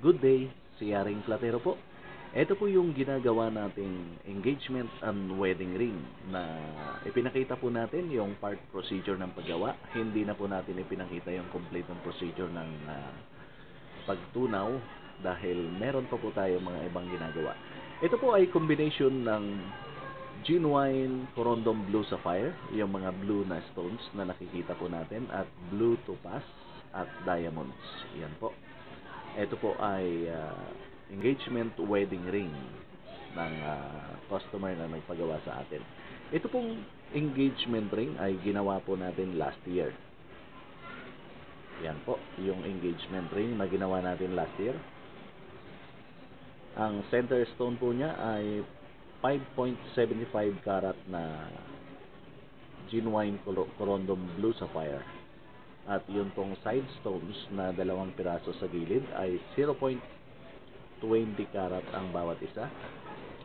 Good day, si Yaring Platero po. Ito po yung ginagawa nating engagement and wedding ring na ipinakita po natin yung part procedure ng paggawa. Hindi na po natin ipinakita yung complete ng procedure ng pagtunaw dahil meron pa po tayo mga ibang ginagawa. Ito po ay combination ng genuine corundum blue sapphire, yung mga blue na stones na nakikita po natin, at blue topaz at diamonds. Yan po. Ito po ay engagement wedding ring ng customer na nagpagawa sa atin. Ito pong engagement ring ay ginawa po natin last year. Yan po, yung engagement ring na ginawa natin last year. Ang center stone po niya ay 5.75 karat na genuine corundum blue sapphire. At yung pong side stones na 2 piraso sa gilid ay 0.20 karat ang bawat isa.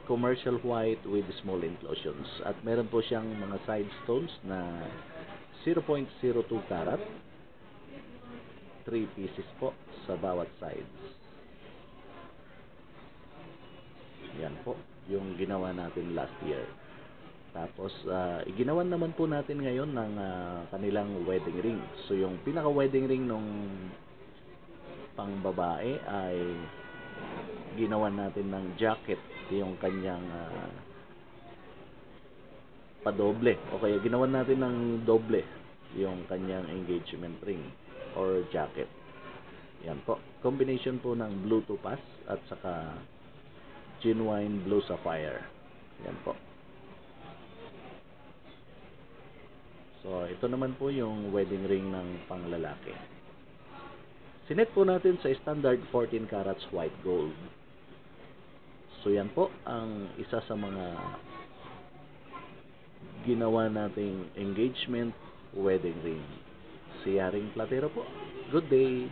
Commercial white with small inclusions. At meron po siyang mga side stones na 0.02 karat. 3 pieces po sa bawat sides. Yan po yung ginawa natin last year. Tapos, iginawan naman po natin ngayon ng kanilang wedding ring. So, yung pinaka-wedding ring nung pang-babae ay ginawan natin ng jacket, yung kanyang padoble. O kaya ginawan natin ng doble yung kanyang engagement ring or jacket. Yan po. Combination po ng blue topaz at saka genuine blue sapphire. Yan po. So, ito naman po yung wedding ring ng panglalaki. Sinet po natin sa standard 14 carats white gold. So, yan po ang isa sa mga ginawa nating engagement wedding ring. Si Yaring Platero po. Good day!